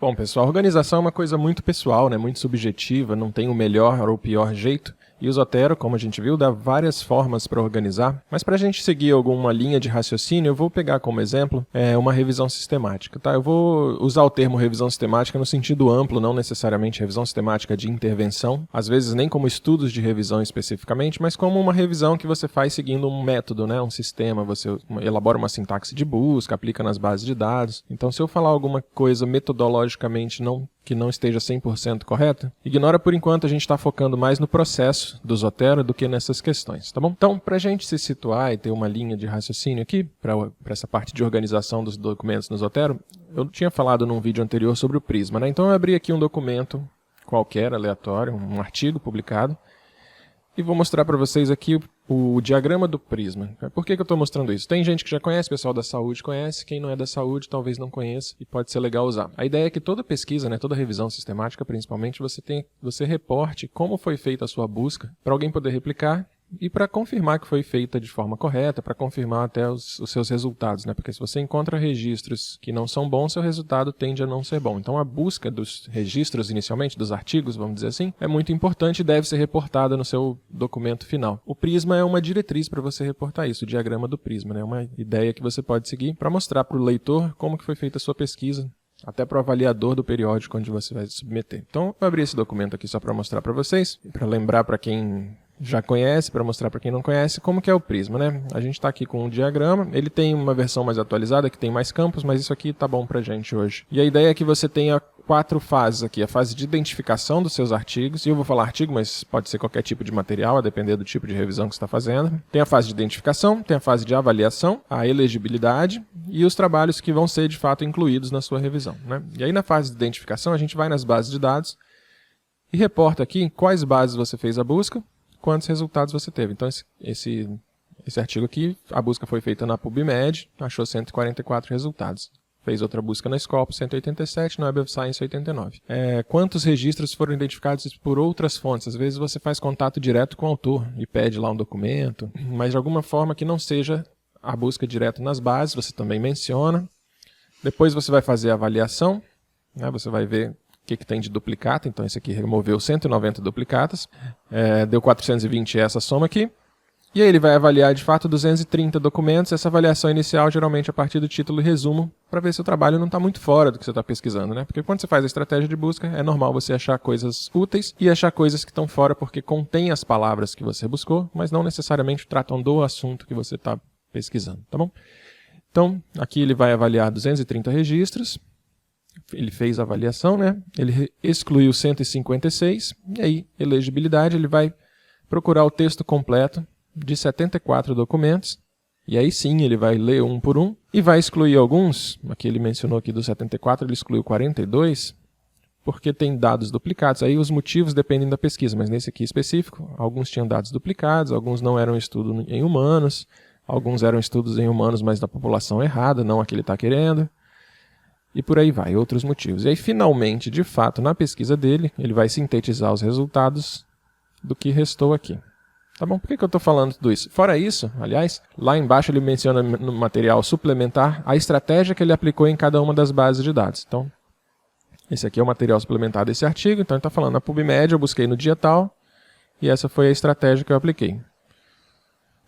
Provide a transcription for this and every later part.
Bom, pessoal, organização é uma coisa muito pessoal, né? Muito subjetiva, não tem o melhor ou o pior jeito. E o Zotero, como a gente viu, dá várias formas para organizar. Mas para a gente seguir alguma linha de raciocínio, eu vou pegar como exemplo uma revisão sistemática. Tá? Eu vou usar o termo revisão sistemática no sentido amplo, não necessariamente revisão sistemática de intervenção. Às vezes nem como estudos de revisão especificamente, mas como uma revisão que você faz seguindo um método, né? Um sistema. Você elabora uma sintaxe de busca, aplica nas bases de dados. Então, se eu falar alguma coisa metodologicamente que não esteja 100% correta, ignora por enquanto, a gente está focando mais no processo do Zotero do que nessas questões, tá bom? Então, para a gente se situar e ter uma linha de raciocínio aqui, para essa parte de organização dos documentos no Zotero, eu tinha falado num vídeo anterior sobre o Prisma, né? Então eu abri aqui um documento qualquer, aleatório, um artigo publicado, e vou mostrar para vocês aqui o diagrama do Prisma. Por que eu estou mostrando isso? Tem gente que já conhece, o pessoal da saúde conhece, quem não é da saúde talvez não conheça e pode ser legal usar. A ideia é que toda pesquisa, né, toda revisão sistemática principalmente, você reporte como foi feita a sua busca para alguém poder replicar e para confirmar que foi feita de forma correta, para confirmar até os seus resultados, né? Porque se você encontra registros que não são bons, seu resultado tende a não ser bom. Então a busca dos registros inicialmente, dos artigos, vamos dizer assim, é muito importante e deve ser reportada no seu documento final. O Prisma é uma diretriz para você reportar isso, o diagrama do Prisma, né? É uma ideia que você pode seguir para mostrar para o leitor como que foi feita a sua pesquisa, até para o avaliador do periódico onde você vai submeter. Então, eu vou abrir esse documento aqui só para mostrar para vocês, para lembrar para quem já conhece, para mostrar para quem não conhece, como que é o Prisma, né? A gente está aqui com um diagrama, ele tem uma versão mais atualizada, que tem mais campos, mas isso aqui tá bom pra gente hoje. E a ideia é que você tenha 4 fases aqui, a fase de identificação dos seus artigos, e eu vou falar artigo, mas pode ser qualquer tipo de material, a depender do tipo de revisão que você está fazendo. Tem a fase de identificação, tem a fase de avaliação, a elegibilidade e os trabalhos que vão ser de fato incluídos na sua revisão, né? E aí na fase de identificação a gente vai nas bases de dados e reporta aqui quais bases você fez a busca, quantos resultados você teve. Então, esse artigo aqui, a busca foi feita na PubMed, achou 144 resultados. Fez outra busca na Scopus, 187, na Web of Science, 89. Quantos registros foram identificados por outras fontes? Às vezes você faz contato direto com o autor e pede lá um documento, mas de alguma forma que não seja a busca direto nas bases, você também menciona. Depois você vai fazer a avaliação, né? Você vai ver o que tem de duplicata, então esse aqui removeu 190 duplicatas, deu 420 essa soma aqui, e aí ele vai avaliar de fato 230 documentos, essa avaliação inicial geralmente a partir do título e resumo, para ver se o trabalho não está muito fora do que você está pesquisando, né? Porque quando você faz a estratégia de busca, é normal você achar coisas úteis e achar coisas que estão fora porque contém as palavras que você buscou, mas não necessariamente tratam do assunto que você está pesquisando, tá bom? Então, aqui ele vai avaliar 230 registros, ele fez a avaliação, né? Ele excluiu 156, e aí, elegibilidade, ele vai procurar o texto completo de 74 documentos, e aí sim ele vai ler um por um, e vai excluir alguns, aqui ele mencionou aqui dos 74, ele excluiu 42, porque tem dados duplicados, aí os motivos dependem da pesquisa, mas nesse aqui específico, alguns tinham dados duplicados, alguns não eram estudo em humanos, alguns eram estudos em humanos, mas da população errada, não a que ele está querendo, e por aí vai, outros motivos. E aí, finalmente, de fato, na pesquisa dele, ele vai sintetizar os resultados do que restou aqui. Tá bom? Por que eu estou falando tudo isso? Fora isso, aliás, lá embaixo ele menciona no material suplementar a estratégia que ele aplicou em cada uma das bases de dados. Então, esse aqui é o material suplementar desse artigo, então ele está falando, na PubMed eu busquei no dia tal, e essa foi a estratégia que eu apliquei.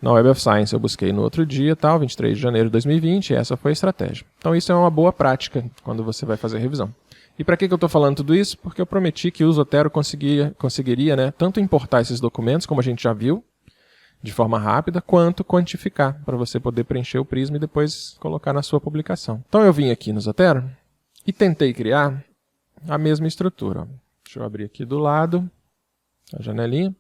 Na Web of Science eu busquei no outro dia, 23 de janeiro de 2020, e essa foi a estratégia. Então isso é uma boa prática quando você vai fazer a revisão. E para que eu estou falando tudo isso? Porque eu prometi que o Zotero conseguiria, né, tanto importar esses documentos, como a gente já viu, de forma rápida, quanto quantificar, para você poder preencher o Prisma e depois colocar na sua publicação. Então eu vim aqui no Zotero e tentei criar a mesma estrutura. Deixa eu abrir aqui do lado a janelinha.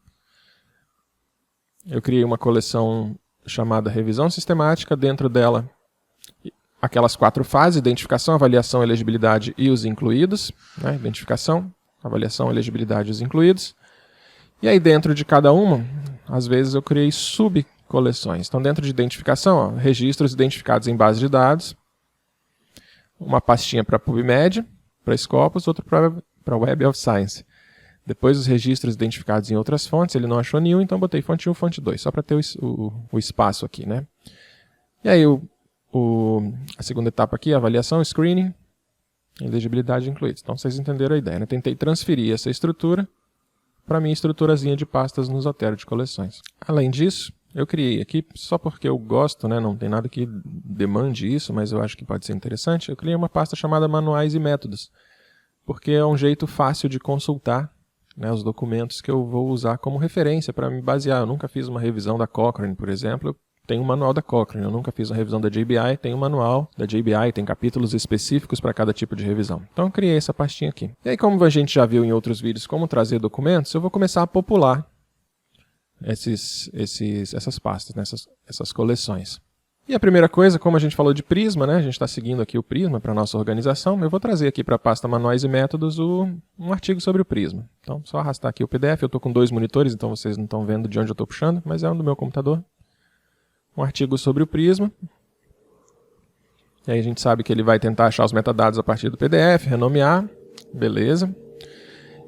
Eu criei uma coleção chamada Revisão Sistemática, dentro dela aquelas 4 fases, identificação, avaliação, elegibilidade e os incluídos, né? Identificação, avaliação, elegibilidade e os incluídos. E aí dentro de cada uma, às vezes eu criei subcoleções. Então dentro de identificação, ó, registros identificados em base de dados, uma pastinha para PubMed, para Scopus, outra para Web of Science. Depois os registros identificados em outras fontes, ele não achou nenhum, então botei fonte 1, fonte 2, só para ter o espaço aqui, né? E aí a segunda etapa aqui, a avaliação, screening. Elegibilidade incluída. Então vocês entenderam a ideia, né? Tentei transferir essa estrutura para a minha estruturazinha de pastas no Zotero de coleções. Além disso, eu criei aqui, só porque eu gosto, né? Não tem nada que demande isso, mas eu acho que pode ser interessante, eu criei uma pasta chamada Manuais e Métodos, porque é um jeito fácil de consultar, né, os documentos que eu vou usar como referência para me basear. Eu nunca fiz uma revisão da Cochrane, por exemplo, tem um manual da Cochrane. Eu nunca fiz uma revisão da JBI, tem um manual da JBI, tem capítulos específicos para cada tipo de revisão. Então eu criei essa pastinha aqui. E aí, como a gente já viu em outros vídeos como trazer documentos, eu vou começar a popular essas pastas, né, essas coleções. E a primeira coisa, como a gente falou de Prisma, né, a gente está seguindo aqui o Prisma para a nossa organização, eu vou trazer aqui para a pasta Manuais e Métodos um artigo sobre o Prisma. Então, só arrastar aqui o PDF. Eu estou com 2 monitores, então vocês não estão vendo de onde eu estou puxando, mas é um do meu computador. Um artigo sobre o Prisma. E aí a gente sabe que ele vai tentar achar os metadados a partir do PDF, renomear. Beleza.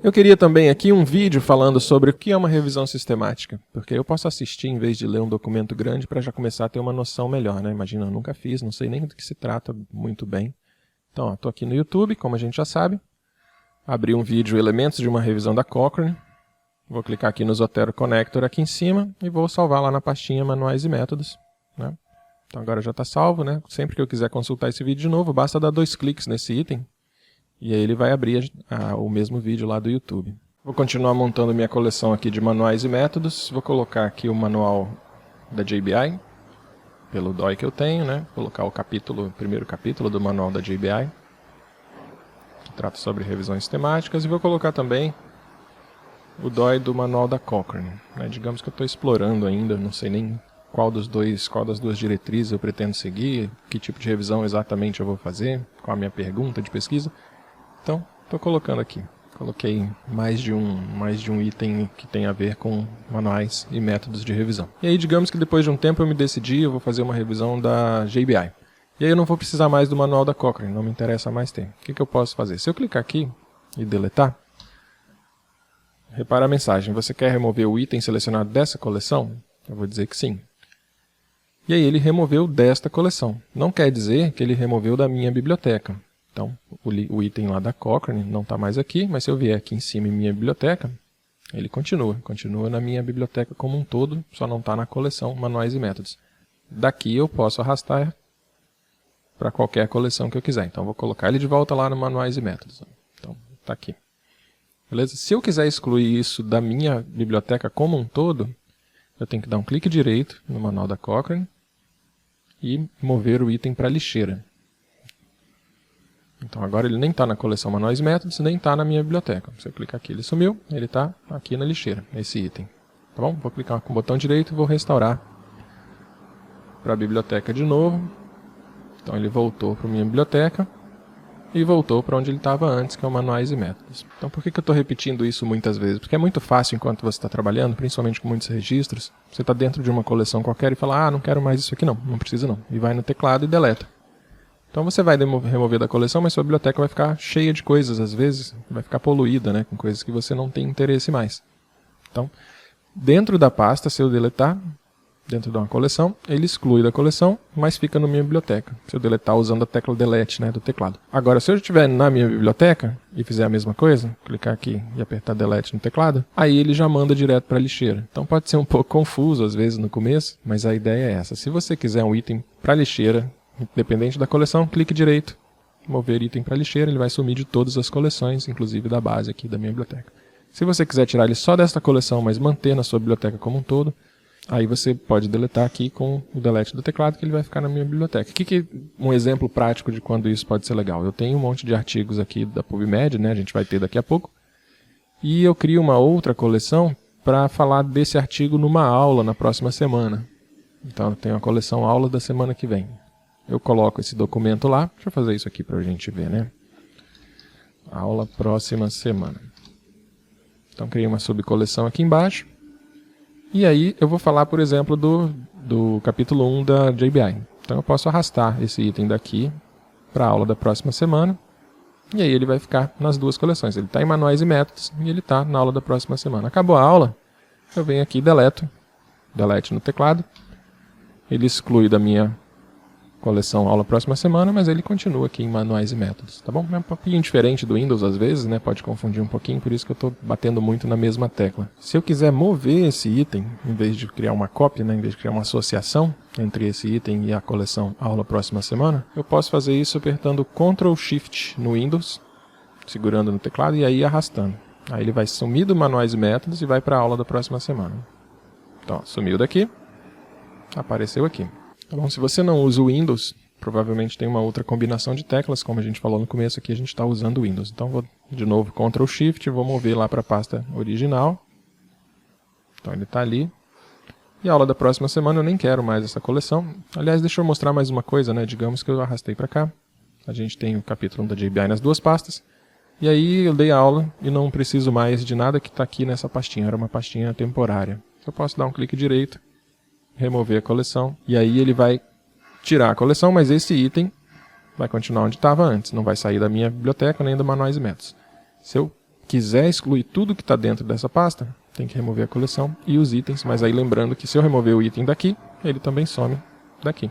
Eu queria também aqui um vídeo falando sobre o que é uma revisão sistemática, porque eu posso assistir em vez de ler um documento grande para já começar a ter uma noção melhor, né? Imagina, eu nunca fiz, não sei nem do que se trata muito bem. Então, estou aqui no YouTube, como a gente já sabe. Abri um vídeo Elementos de uma revisão da Cochrane. Vou clicar aqui no Zotero Connector aqui em cima e vou salvar lá na pastinha Manuais e Métodos, né? Então agora já está salvo, né? Sempre que eu quiser consultar esse vídeo de novo, basta dar 2 cliques nesse item e aí ele vai abrir o mesmo vídeo lá do YouTube. Vou continuar montando minha coleção aqui de manuais e métodos. Vou colocar aqui o manual da JBI, pelo DOI que eu tenho, né? Vou colocar o primeiro capítulo do manual da JBI, que trata sobre revisões temáticas, e vou colocar também o DOI do manual da Cochrane, né? Digamos que eu estou explorando ainda, não sei nem qual das 2 diretrizes eu pretendo seguir, que tipo de revisão exatamente eu vou fazer, qual a minha pergunta de pesquisa. Então, estou colocando aqui. Coloquei mais de um item que tem a ver com manuais e métodos de revisão. E aí, digamos que depois de um tempo eu me decidi, eu vou fazer uma revisão da JBI. E aí eu não vou precisar mais do manual da Cochrane, não me interessa mais ter. O que eu posso fazer? Se eu clicar aqui e deletar, repara a mensagem, você quer remover o item selecionado dessa coleção? Eu vou dizer que sim. E aí ele removeu desta coleção. Não quer dizer que ele removeu da minha biblioteca. Então, o item lá da Cochrane não está mais aqui, mas se eu vier aqui em cima em minha biblioteca, ele continua na minha biblioteca como um todo, só não está na coleção Manuais e Métodos. Daqui eu posso arrastar para qualquer coleção que eu quiser. Então, vou colocar ele de volta lá no Manuais e Métodos. Então, está aqui. Beleza? Se eu quiser excluir isso da minha biblioteca como um todo, eu tenho que dar um clique direito no manual da Cochrane e mover o item para a lixeira. Então agora ele nem está na coleção Manuais e Métodos, nem está na minha biblioteca. Se eu clicar aqui, ele sumiu, ele está aqui na lixeira, esse item. Tá bom? Vou clicar com o botão direito e vou restaurar para a biblioteca de novo. Então ele voltou para a minha biblioteca e voltou para onde ele estava antes, que é o Manuais e Métodos. Então por que eu estou repetindo isso muitas vezes? Porque é muito fácil enquanto você está trabalhando, principalmente com muitos registros, você está dentro de uma coleção qualquer e fala, não quero mais isso aqui não precisa não. E vai no teclado e deleta. Então você vai remover da coleção, mas sua biblioteca vai ficar cheia de coisas, às vezes vai ficar poluída, né, com coisas que você não tem interesse mais. Então, dentro da pasta, se eu deletar, dentro de uma coleção, ele exclui da coleção, mas fica na minha biblioteca. Se eu deletar usando a tecla delete, né, do teclado. Agora, se eu estiver na minha biblioteca e fizer a mesma coisa, clicar aqui e apertar delete no teclado, aí ele já manda direto para a lixeira. Então pode ser um pouco confuso às vezes no começo, mas a ideia é essa. Se você quiser um item para a lixeira, independente da coleção, clique direito, mover item para lixeira, ele vai sumir de todas as coleções, inclusive da base aqui da minha biblioteca. Se você quiser tirar ele só desta coleção, mas manter na sua biblioteca como um todo, aí você pode deletar aqui com o delete do teclado, que ele vai ficar na minha biblioteca. Um exemplo prático de quando isso pode ser legal. Eu tenho um monte de artigos aqui da PubMed, né, a gente vai ter daqui a pouco, e eu crio uma outra coleção para falar desse artigo numa aula na próxima semana. Então eu tenho a coleção aula da semana que vem. Eu coloco esse documento lá. Deixa eu fazer isso aqui para a gente ver, né? Aula próxima semana. Então, criei uma subcoleção aqui embaixo. E aí, eu vou falar, por exemplo, do capítulo 1 da JBI. Então, eu posso arrastar esse item daqui para a aula da próxima semana. E aí, ele vai ficar nas 2 coleções. Ele está em Manuais e Métodos e ele está na aula da próxima semana. Acabou a aula, eu venho aqui e deleto. Delete no teclado. Ele exclui da minha coleção aula próxima semana, mas ele continua aqui em manuais e métodos, tá bom? É um pouquinho diferente do Windows às vezes, né? Pode confundir um pouquinho, por isso que eu estou batendo muito na mesma tecla. Se eu quiser mover esse item, em vez de criar uma cópia, né? Em vez de criar uma associação entre esse item e a coleção aula próxima semana, eu posso fazer isso apertando Ctrl Shift no Windows, segurando no teclado e aí arrastando. Aí ele vai sumir do manuais e métodos e vai para a aula da próxima semana. Então, sumiu daqui, apareceu aqui. Tá bom? Se você não usa o Windows, provavelmente tem uma outra combinação de teclas, como a gente falou no começo aqui, a gente está usando o Windows. Então vou de novo Ctrl Shift, vou mover lá para a pasta original. Então ele está ali. E a aula da próxima semana eu nem quero mais essa coleção. Aliás, deixa eu mostrar mais uma coisa, né? Digamos que eu arrastei para cá. A gente tem o capítulo 1 da JBI nas duas pastas. E aí eu dei a aula e não preciso mais de nada que está aqui nessa pastinha. Era uma pastinha temporária. Eu posso dar um clique direito, remover a coleção, e aí ele vai tirar a coleção, mas esse item vai continuar onde estava antes, não vai sair da minha biblioteca nem do manuais e métodos. Se eu quiser excluir tudo que está dentro dessa pasta, tem que remover a coleção e os itens, mas aí lembrando que se eu remover o item daqui, ele também some daqui.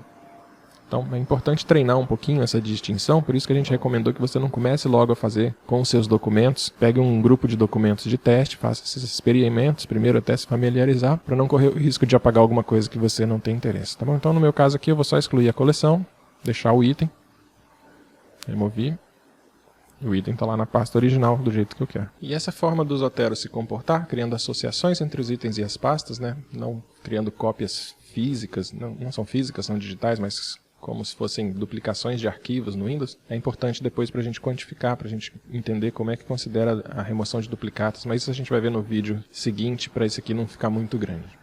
Então é importante treinar um pouquinho essa distinção, por isso que a gente recomendou que você não comece logo a fazer com os seus documentos. Pegue um grupo de documentos de teste, faça esses experimentos, primeiro até se familiarizar, para não correr o risco de apagar alguma coisa que você não tem interesse. Tá bom? Então no meu caso aqui eu vou só excluir a coleção, deixar o item, remover, e o item está lá na pasta original do jeito que eu quero. E essa forma do Zotero se comportar, criando associações entre os itens e as pastas, né? Não criando cópias físicas, não são físicas, são digitais, mas como se fossem duplicações de arquivos no Windows, é importante depois para a gente quantificar, para a gente entender como é que considera a remoção de duplicatas, mas isso a gente vai ver no vídeo seguinte, para esse aqui não ficar muito grande.